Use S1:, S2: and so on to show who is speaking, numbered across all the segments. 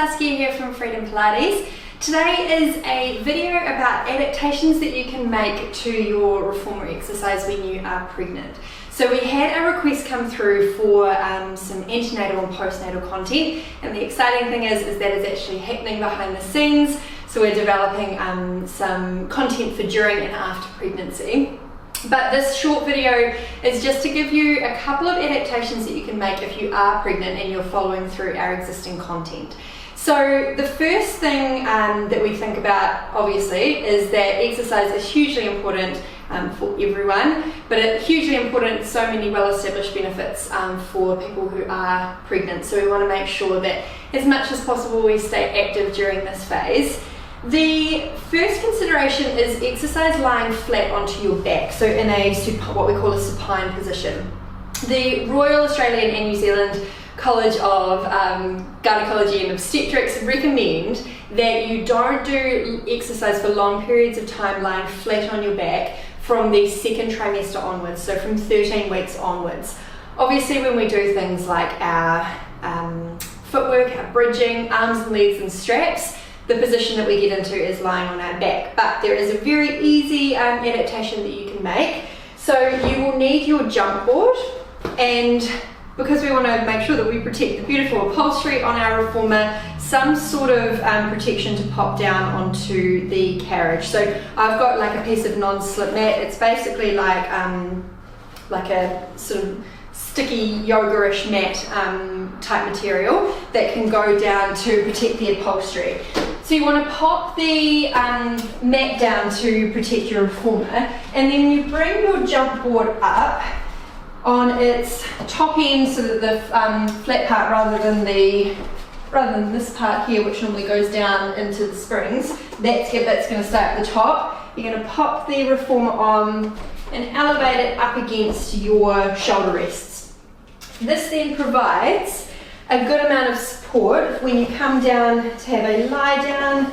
S1: Saskia here from Freedom Pilates. Today is a video about adaptations that you can make to your reformer exercise when you are pregnant. So we had a request come through for some antenatal and postnatal content, and the exciting thing is that it's actually happening behind the scenes. So we're developing some content for during and after pregnancy. But this short video is just to give you a couple of adaptations that you can make if you are pregnant and you're following through our existing content. So the first thing that we think about, obviously, is that exercise is hugely important for everyone, but it's hugely important, so many well-established benefits for people who are pregnant. So we want to make sure that as much as possible we stay active during this phase. The first consideration is exercise lying flat onto your back, so in what we call a supine position. The Royal Australian and New Zealand College of Gynecology and Obstetrics recommend that you don't do exercise for long periods of time lying flat on your back from the second trimester onwards, so from 13 weeks onwards. Obviously, when we do things like our footwork, our bridging, arms and legs and straps, the position that we get into is lying on our back, but there is a very easy adaptation that you can make. So you will need your jump board, and because we want to make sure that we protect the beautiful upholstery on our reformer, some sort of protection to pop down onto the carriage. So I've got like a piece of non-slip mat. It's basically like a sort of sticky yoga-ish mat type material that can go down to protect the upholstery. So you want to pop the mat down to protect your reformer, and then you bring your jump board up on its top end, so that the flat part rather than this part here, which normally goes down into the springs, that's going to stay at the top. You're going to pop the reformer on and elevate it up against your shoulder rests. This then provides a good amount of support when you come down to have a lie down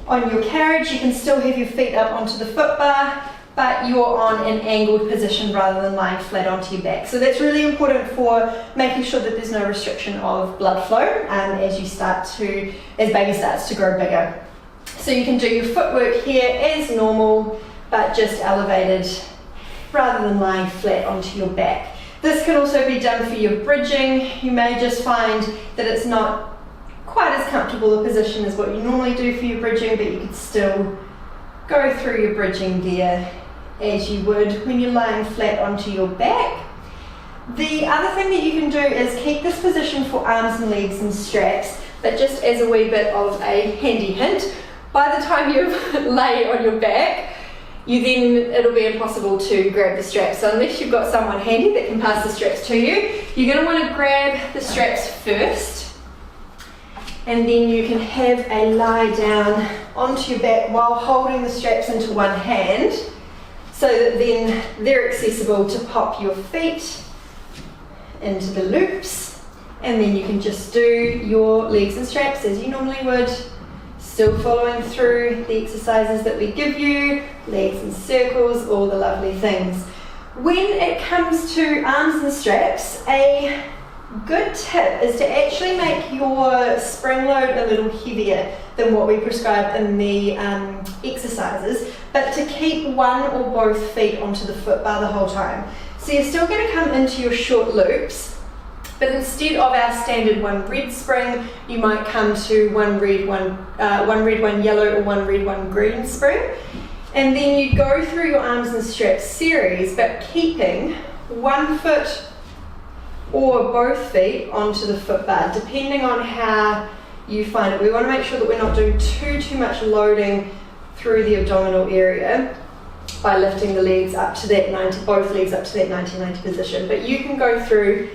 S1: on your carriage. You can still have your feet up onto the foot bar, but you're on an angled position rather than lying flat onto your back. So that's really important for making sure that there's no restriction of blood flow as baby starts to grow bigger. So you can do your footwork here as normal, but just elevated rather than lying flat onto your back. This can also be done for your bridging. You may just find that it's not quite as comfortable a position as what you normally do for your bridging, but you could still go through your bridging there as you would when you're lying flat onto your back. The other thing that you can do is keep this position for arms and legs and straps, but just as a wee bit of a handy hint, by the time you lay on your back, it'll be impossible to grab the straps. So unless you've got someone handy that can pass the straps to you, you're going to want to grab the straps first, and then you can have a lie down onto your back while holding the straps into one hand, so that then they're accessible to pop your feet into the loops, and then you can just do your legs and straps as you normally would, still following through the exercises that we give you, legs and circles, all the lovely things. When it comes to arms and straps, a good tip is to actually make your spring load a little heavier than what we prescribe in the exercises, but to keep one or both feet onto the foot bar the whole time. So you're still going to come into your short loops, but instead of our standard one red spring, you might come to one red, one yellow, or one red, one green spring. And then you go through your arms and straps series, but keeping one foot or both feet onto the foot bar, depending on how you find it. We want to make sure that we're not doing too much loading through the abdominal area by lifting the legs up to that 90, both legs up to that 90-90 position. But you can go through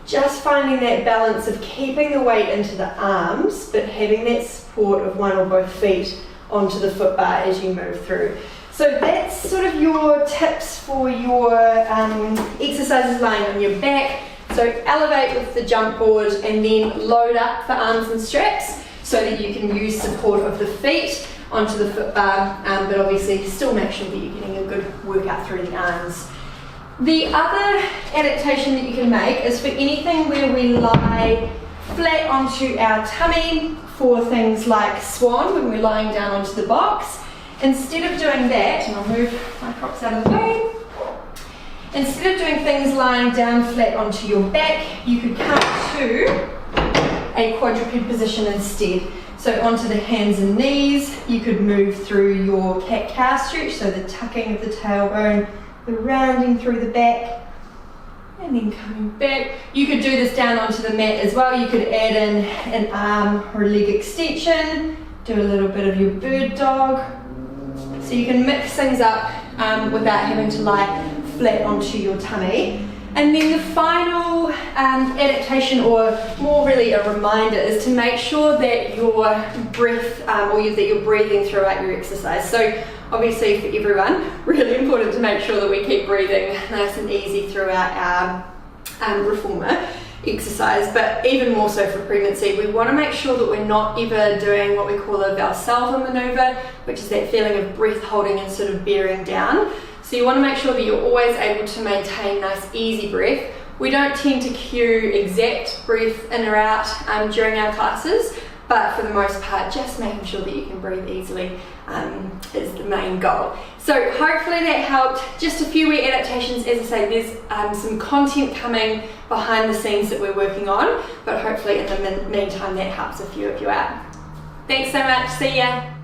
S1: just finding that balance of keeping the weight into the arms, but having that support of one or both feet onto the foot bar as you move through. So that's sort of your tips for your exercises lying on your back. So elevate with the jump board and then load up for arms and straps so that you can use support of the feet onto the foot bar, but obviously still make sure that you're getting a good workout through the arms. The other adaptation that you can make is for anything where we lie flat onto our tummy for things like swan when we're lying down onto the box. Instead of doing that, and I'll move my props out of the way, instead of doing things lying down flat onto your back, you could come to a quadruped position instead. So onto the hands and knees, you could move through your cat-cow stretch, so the tucking of the tailbone, the rounding through the back, and then coming back. You could do this down onto the mat as well. You could add in an arm or a leg extension, do a little bit of your bird dog. So you can mix things up without having to lie flat onto your tummy. And then the final adaptation, or more really a reminder, is to make sure that your breath, that you're breathing throughout your exercise. So obviously for everyone, really important to make sure that we keep breathing nice and easy throughout our reformer exercise, but even more so for pregnancy, we want to make sure that we're not ever doing what we call a Valsalva maneuver, which is that feeling of breath holding and sort of bearing down. So you want to make sure that you're always able to maintain nice easy breath. We don't tend to cue exact breath in or out during our classes, but for the most part, just making sure that you can breathe easily is the main goal. So hopefully that helped. Just a few wee adaptations. As I say, there's some content coming behind the scenes that we're working on, but hopefully in the meantime that helps a few of you out. Thanks so much. See ya.